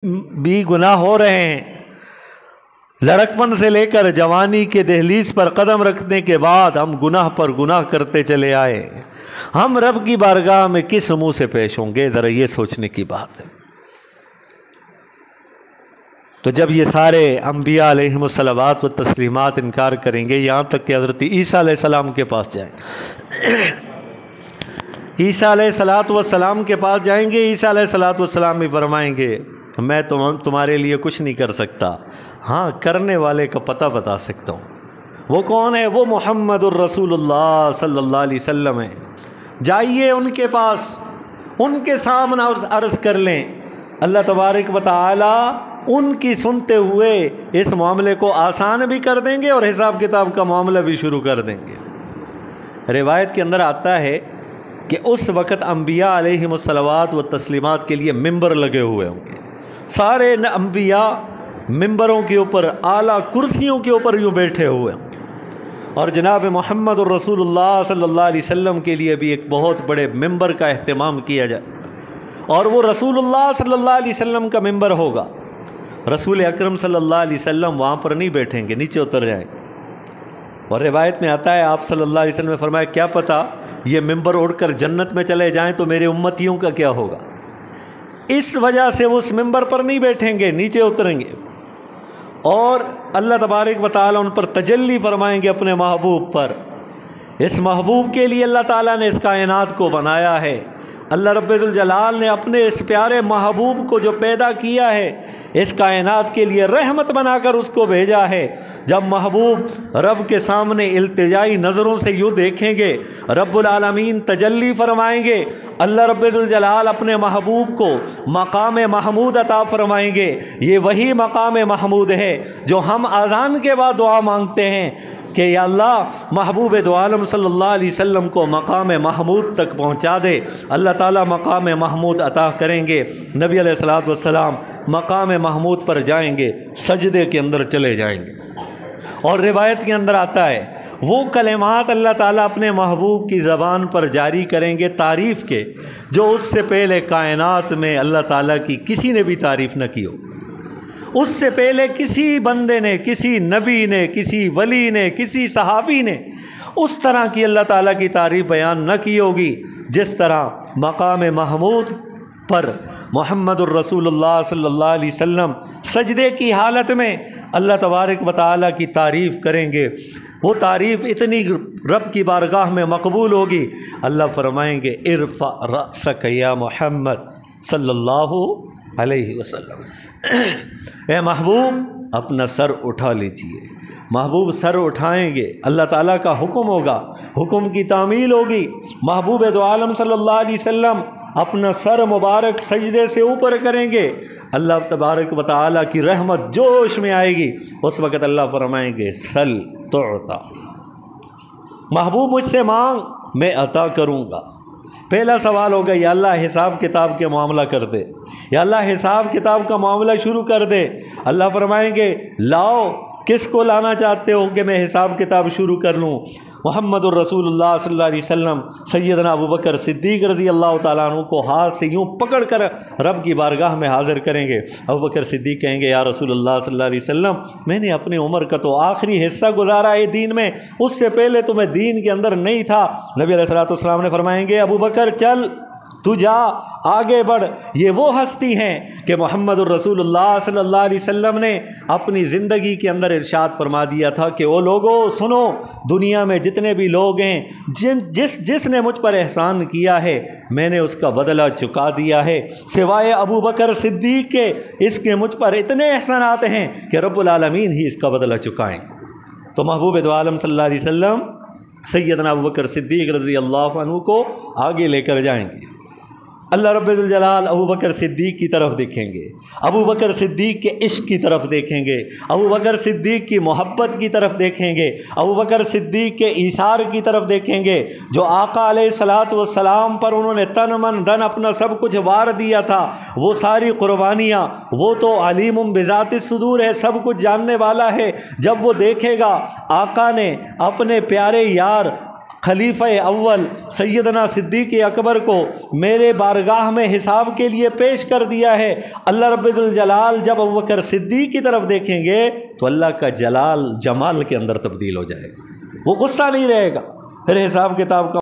بھی گناہ ہو رہے ہیں، لڑکپن سے لے کر جوانی کے دہلیز پر قدم رکھنے کے بعد ہم گناہ پر گناہ کرتے چلے آئے، ہم رب کی بارگاہ میں کس منہ سے پیش ہوں گے؟ ذرا یہ سوچنے کی بات ہے۔ تو جب یہ سارے انبیاء علیہم الصلوات و تسلیمات انکار کریں گے، یہاں تک کہ حضرت عیسیٰ علیہ السلام کے پاس جائیں، عیسیٰ علیہ السلام کے پاس جائیں گے، عیسیٰ علیہ السلام بھی فرمائیں گے میں تمہارے لیے کچھ نہیں کر سکتا، ہاں کرنے والے کا پتہ بتا سکتا ہوں۔ وہ کون ہے؟ وہ محمد الرسول اللہ صلی اللہ علیہ وسلم ہے۔ جائیے ان کے پاس، ان کے سامنے عرض کر لیں، اللہ تبارک و تعالی ان کی سنتے ہوئے اس معاملے کو آسان بھی کر دیں گے اور حساب کتاب کا معاملہ بھی شروع کر دیں گے۔ روایت کے اندر آتا ہے کہ اس وقت انبیاء علیہم الصلوات و تسلیمات کے لیے ممبر لگے ہوئے ہوں گے، سارے انبیاء ممبروں کے اوپر، اعلیٰ کرسیوں کے اوپر یوں بیٹھے ہوئے ہوں، اور جناب محمد الرسول اللہ صلی اللہ علیہ وسلم کے لیے بھی ایک بہت بڑے ممبر کا اہتمام کیا جائے، اور وہ رسول اللہ صلی اللہ علیہ وسلم کا ممبر ہوگا۔ رسول اکرم صلی اللہ علیہ وسلم وہاں پر نہیں بیٹھیں گے، نیچے اتر جائیں گے، اور روایت میں آتا ہے آپ صلی اللہ علیہ وسلم نے فرمایا کیا پتہ یہ ممبر اڑ کر جنت میں چلے جائیں تو میرے امتیوں کا کیا ہوگا؟ اس وجہ سے وہ اس ممبر پر نہیں بیٹھیں گے، نیچے اتریں گے، اور اللہ تبارک و تعالیٰ ان پر تجلی فرمائیں گے اپنے محبوب پر۔ اس محبوب کے لیے اللہ تعالیٰ نے اس کائنات کو بنایا ہے، اللہ رب الجلال نے اپنے اس پیارے محبوب کو جو پیدا کیا ہے اس کائنات کے لیے رحمت بنا کر اس کو بھیجا ہے۔ جب محبوب رب کے سامنے التجائی نظروں سے یوں دیکھیں گے، رب العالمین تجلی فرمائیں گے، اللہ رب الجلال اپنے محبوب کو مقام محمود عطا فرمائیں گے۔ یہ وہی مقام محمود ہے جو ہم اذان کے بعد دعا مانگتے ہیں کہ یا اللہ محبوب دو عالم صلی اللہ علیہ وسلم کو مقام محمود تک پہنچا دے۔ اللہ تعالیٰ مقام محمود عطا کریں گے، نبی علیہ السلام مقام محمود پر جائیں گے، سجدے کے اندر چلے جائیں گے، اور روایت کے اندر آتا ہے وہ کلمات اللہ تعالیٰ اپنے محبوب کی زبان پر جاری کریں گے تعریف کے، جو اس سے پہلے کائنات میں اللہ تعالیٰ کی کسی نے بھی تعریف نہ کی ہو۔ اس سے پہلے کسی بندے نے، کسی نبی نے، کسی ولی نے، کسی صحابی نے اس طرح کی اللہ تعالیٰ کی تعریف بیان نہ کی ہوگی جس طرح مقام محمود پر محمد الرسول اللہ صلی اللہ علیہ وسلم سجدے کی حالت میں اللہ تبارک و تعالیٰ کی تعریف کریں گے۔ وہ تعریف اتنی رب کی بارگاہ میں مقبول ہوگی، اللہ فرمائیں گے ارفع رأسک یا محمد صلی اللہ علیہ وسلم، اے محبوب اپنا سر اٹھا لیجئے۔ محبوب سر اٹھائیں گے، اللہ تعالیٰ کا حکم ہوگا، حکم کی تعمیل ہوگی، محبوب دو عالم صلی اللہ علیہ وسلم اپنا سر مبارک سجدے سے اوپر کریں گے، اللہ تبارک و تعالیٰ کی رحمت جوش میں آئے گی، اس وقت اللہ فرمائیں گے سل تعطا، محبوب مجھ سے مانگ میں عطا کروں گا۔ پہلا سوال ہوگا یا اللہ حساب کتاب کے معاملہ کر دے، یا اللہ حساب کتاب کا معاملہ شروع کر دے۔ اللہ فرمائیں گے لاؤ، کس کو لانا چاہتے ہو کہ میں حساب کتاب شروع کر لوں؟ محمد الرسول اللہ صلی اللہ علیہ وسلم سیدنا ابوبکر صدیق رضی اللہ تعالیٰ عنہ کو ہاتھ سے یوں پکڑ کر رب کی بارگاہ میں حاضر کریں گے۔ ابوبکر صدیق کہیں گے یا رسول اللہ صلی اللہ علیہ وسلم میں نے اپنی عمر کا تو آخری حصہ گزارا ہے دین میں، اس سے پہلے تو میں دین کے اندر نہیں تھا۔ نبی علیہ السلام نے فرمائیں گے ابوبکر چل تو جا، آگے بڑھ۔ یہ وہ ہستی ہیں کہ محمد الرسول اللہ صلی اللہ علیہ وسلم نے اپنی زندگی کے اندر ارشاد فرما دیا تھا کہ وہ لوگوں سنو، دنیا میں جتنے بھی لوگ ہیں جس نے مجھ پر احسان کیا ہے میں نے اس کا بدلہ چکا دیا ہے، سوائے ابوبکر صدیق کے اس کے مجھ پر اتنے احسانات ہیں کہ رب العالمین ہی اس کا بدلہ چکائیں۔ تو محبوب دو عالم صلی اللہ علیہ وسلم سیدنا ابوبکر صدیق رضی اللہ عنہ کو آگے لے کر جائیں گے۔ اللہ رب الجلال ابوبکر صدیق کی طرف دیکھیں گے، ابوبکر صدیق کے عشق کی طرف دیکھیں گے، ابوبکر صدیق کی محبت کی طرف دیکھیں گے، ابوبکر صدیق کے ایثار کی طرف دیکھیں گے، جو آقا علیہ الصلوۃ والسلام پر انہوں نے تن من دھن اپنا سب کچھ وار دیا تھا، وہ ساری قربانیاں، وہ تو علیم بذات الصدور ہے، سب کچھ جاننے والا ہے۔ جب وہ دیکھے گا آقا نے اپنے پیارے یار خلیفہ اول سیدنا صدیق اکبر کو میرے بارگاہ میں حساب کے لیے پیش کر دیا ہے۔ اللہ رب الجلال جب ابوبکر صدیق کی طرف دیکھیں گے تو اللہ کا جلال جمال کے اندر تبدیل ہو جائے گا، وہ غصہ نہیں رہے گا، پھر حساب کتاب کا